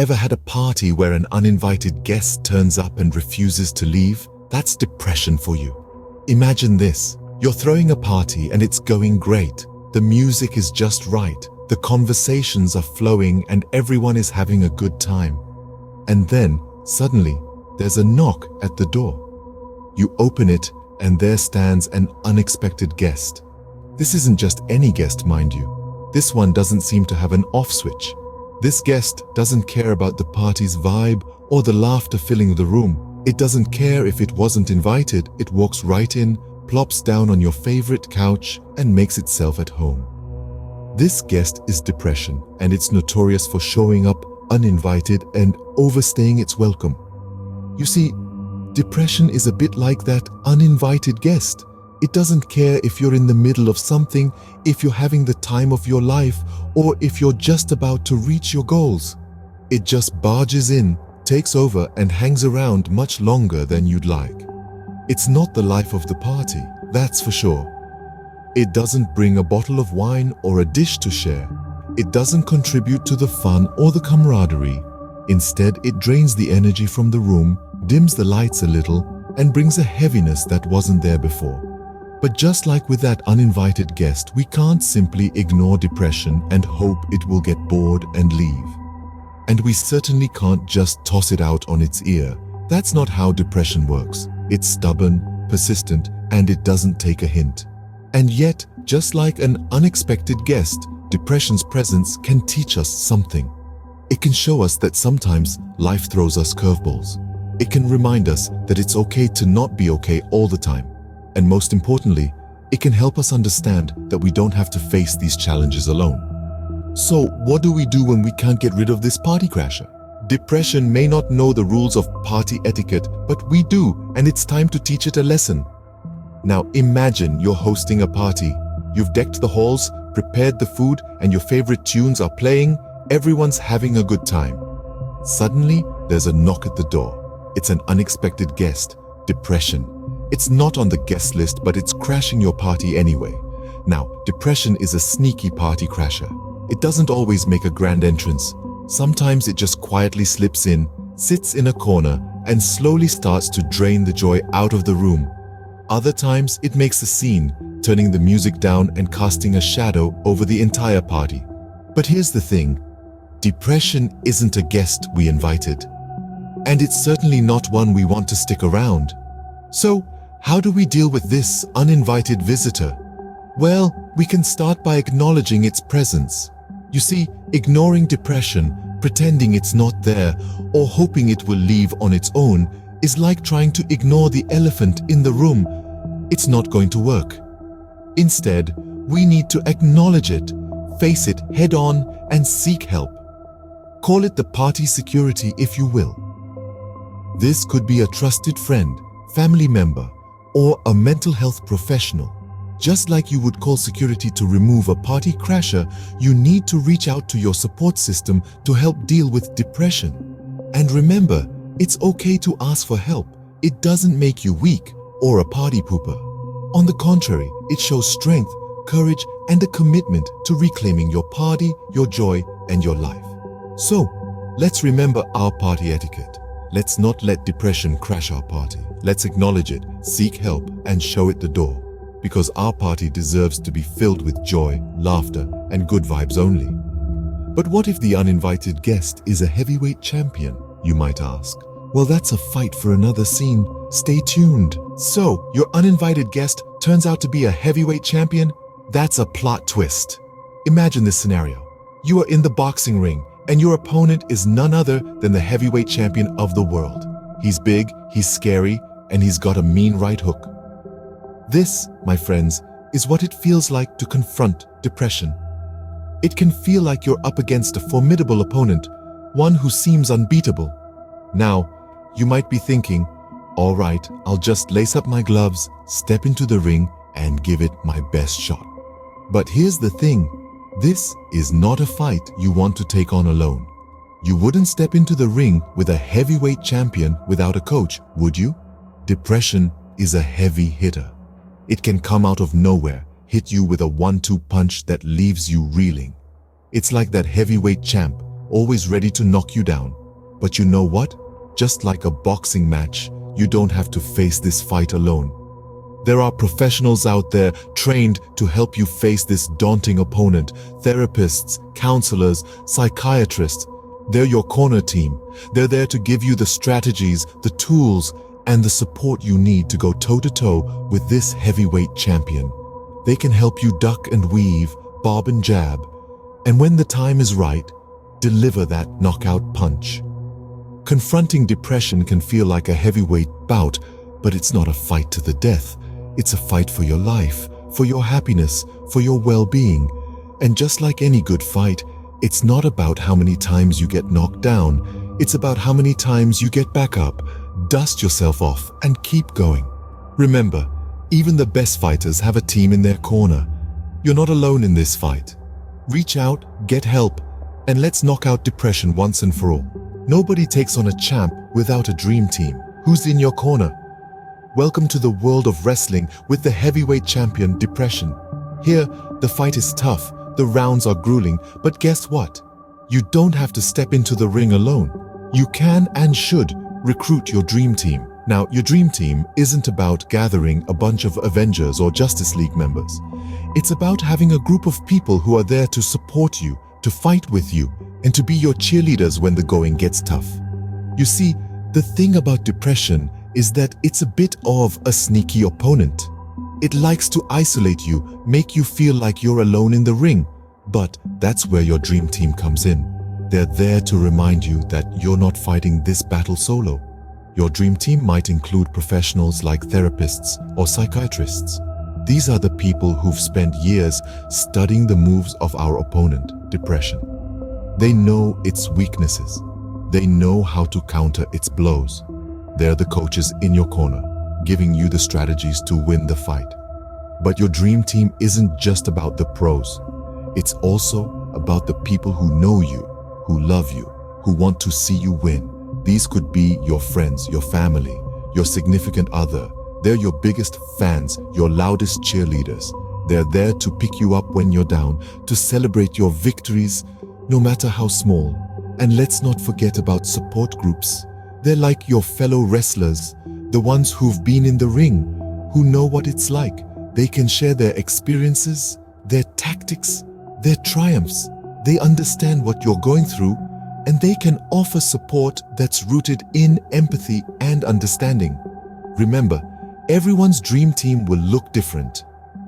Ever had a party where an uninvited guest turns up and refuses to leave? That's depression for you. Imagine this. You're throwing a party and it's going great. The music is just right. The conversations are flowing and everyone is having a good time. And then, suddenly, there's a knock at the door. You open it and there stands an unexpected guest. This isn't just any guest, mind you. This one doesn't seem to have an off switch. This guest doesn't care about the party's vibe or the laughter filling the room. It doesn't care if it wasn't invited. It walks right in, plops down on your favorite couch, and makes itself at home. This guest is depression, and it's notorious for showing up uninvited and overstaying its welcome. You see, depression is a bit like that uninvited guest. It doesn't care if you're in the middle of something, if you're having the time of your life, or if you're just about to reach your goals. It just barges in, takes over, and hangs around much longer than you'd like. It's not the life of the party, that's for sure. It doesn't bring a bottle of wine or a dish to share. It doesn't contribute to the fun or the camaraderie. Instead, it drains the energy from the room, dims the lights a little, and brings a heaviness that wasn't there before. But just like with that uninvited guest, we can't simply ignore depression and hope it will get bored and leave. And we certainly can't just toss it out on its ear. That's not how depression works. It's stubborn, persistent, and it doesn't take a hint. And yet, just like an unexpected guest, depression's presence can teach us something. It can show us that sometimes life throws us curveballs. It can remind us that it's okay to not be okay all the time. And most importantly, it can help us understand that we don't have to face these challenges alone. So, what do we do when we can't get rid of this party crasher? Depression may not know the rules of party etiquette, but we do, and it's time to teach it a lesson. Now imagine you're hosting a party. You've decked the halls, prepared the food, and your favorite tunes are playing. Everyone's having a good time. Suddenly, there's a knock at the door. It's an unexpected guest. Depression. It's not on the guest list, but it's crashing your party anyway. Now, depression is a sneaky party crasher. It doesn't always make a grand entrance. Sometimes it just quietly slips in, sits in a corner, and slowly starts to drain the joy out of the room. Other times, it makes a scene, turning the music down and casting a shadow over the entire party. But here's the thing. Depression isn't a guest we invited. And it's certainly not one we want to stick around. So, how do we deal with this uninvited visitor? Well, we can start by acknowledging its presence. You see, ignoring depression, pretending it's not there, or hoping it will leave on its own is like trying to ignore the elephant in the room. It's not going to work. Instead, we need to acknowledge it, face it head on, and seek help. Call it the party security if you will. This could be a trusted friend, family member, or a mental health professional. Just like you would call security to remove a party crasher, you need to reach out to your support system to help deal with depression. And remember, it's okay to ask for help. It doesn't make you weak or a party pooper. On the contrary, it shows strength, courage, and a commitment to reclaiming your party, your joy, and your life. So, let's remember our party etiquette. Let's not let depression crash our party. Let's acknowledge it, seek help, and show it the door. Because our party deserves to be filled with joy, laughter, and good vibes only. But what if the uninvited guest is a heavyweight champion, you might ask? Well, that's a fight for another scene. Stay tuned. So, your uninvited guest turns out to be a heavyweight champion? That's a plot twist. Imagine this scenario. You are in the boxing ring, and your opponent is none other than the heavyweight champion of the world. He's big, he's scary, and he's got a mean right hook. This, my friends, is what it feels like to confront depression. It can feel like you're up against a formidable opponent, one who seems unbeatable. Now, you might be thinking, all right, I'll just lace up my gloves, step into the ring, and give it my best shot. But here's the thing. This is not a fight you want to take on alone. You wouldn't step into the ring with a heavyweight champion without a coach, would you? Depression is a heavy hitter. It can come out of nowhere, hit you with a 1-2 punch that leaves you reeling. It's like that heavyweight champ, always ready to knock you down. But you know what? Just like a boxing match, you don't have to face this fight alone. There are professionals out there trained to help you face this daunting opponent. Therapists, counselors, psychiatrists. They're your corner team. They're there to give you the strategies, the tools, and the support you need to go toe-to-toe with this heavyweight champion. They can help you duck and weave, bob and jab, and when the time is right, deliver that knockout punch. Confronting depression can feel like a heavyweight bout, but it's not a fight to the death. It's a fight for your life, for your happiness, for your well-being. And just like any good fight, it's not about how many times you get knocked down. It's about how many times you get back up, dust yourself off, and keep going. Remember, even the best fighters have a team in their corner. You're not alone in this fight. Reach out, get help, and let's knock out depression once and for all. Nobody takes on a champ without a dream team. Who's in your corner? Welcome to the world of wrestling with the heavyweight champion, Depression. Here, the fight is tough, the rounds are grueling, but guess what? You don't have to step into the ring alone. You can and should recruit your dream team. Now, your dream team isn't about gathering a bunch of Avengers or Justice League members. It's about having a group of people who are there to support you, to fight with you, and to be your cheerleaders when the going gets tough. You see, the thing about depression is that it's a bit of a sneaky opponent. It likes to isolate you, make you feel like you're alone in the ring. But that's where your dream team comes in. They're there to remind you that you're not fighting this battle solo. Your dream team might include professionals like therapists or psychiatrists. These are the people who've spent years studying the moves of our opponent, depression. They know its weaknesses. They know how to counter its blows. They're the coaches in your corner, giving you the strategies to win the fight. But your dream team isn't just about the pros. It's also about the people who know you, who love you, who want to see you win. These could be your friends, your family, your significant other. They're your biggest fans, your loudest cheerleaders. They're there to pick you up when you're down, to celebrate your victories, no matter how small. And let's not forget about support groups. They're like your fellow wrestlers, the ones who've been in the ring, who know what it's like. They can share their experiences, their tactics, their triumphs. They understand what you're going through, and they can offer support that's rooted in empathy and understanding. Remember, everyone's dream team will look different.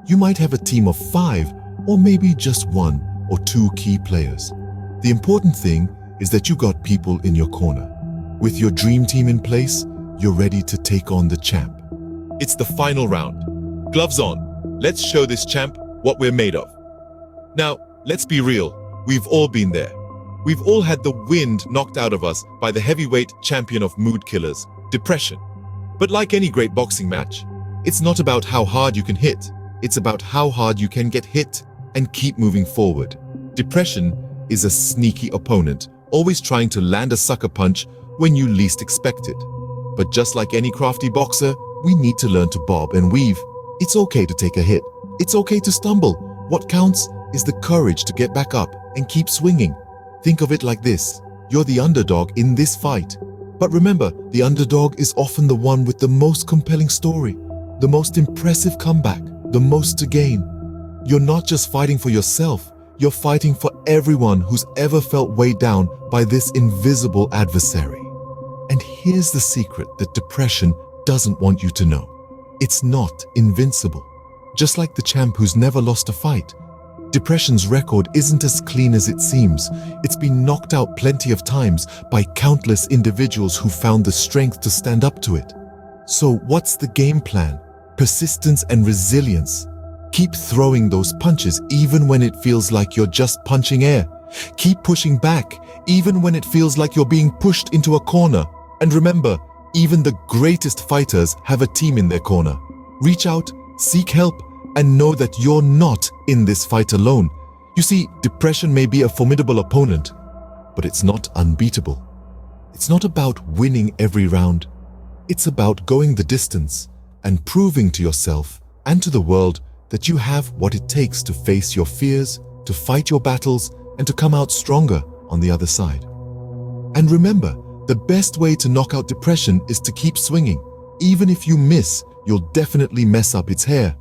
You might have a team of 5, or maybe just 1 or 2 key players. The important thing is that you got people in your corner. With your dream team in place, you're ready to take on the champ. It's the final round. Gloves on. Let's show this champ what we're made of. Now, let's be real. We've all been there. We've all had the wind knocked out of us by the heavyweight champion of mood killers, depression. But like any great boxing match, it's not about how hard you can hit. It's about how hard you can get hit and keep moving forward. Depression is a sneaky opponent, always trying to land a sucker punch when you least expect it. But just like any crafty boxer, we need to learn to bob and weave. It's okay to take a hit. It's okay to stumble. What counts is the courage to get back up and keep swinging. Think of it like this. You're the underdog in this fight. But remember, the underdog is often the one with the most compelling story, the most impressive comeback, the most to gain. You're not just fighting for yourself. You're fighting for everyone who's ever felt weighed down by this invisible adversary. And here's the secret that depression doesn't want you to know. It's not invincible. Just like the champ who's never lost a fight, depression's record isn't as clean as it seems. It's been knocked out plenty of times by countless individuals who found the strength to stand up to it. So what's the game plan? Persistence and resilience. Keep throwing those punches even when it feels like you're just punching air. Keep pushing back even when it feels like you're being pushed into a corner. And remember, even the greatest fighters have a team in their corner. Reach out, seek help, and know that you're not in this fight alone. You see, depression may be a formidable opponent, but it's not unbeatable. It's not about winning every round. It's about going the distance and proving to yourself and to the world that you have what it takes to face your fears, to fight your battles, and to come out stronger on the other side. And remember, the best way to knock out depression is to keep swinging. Even if you miss, you'll definitely mess up its hair.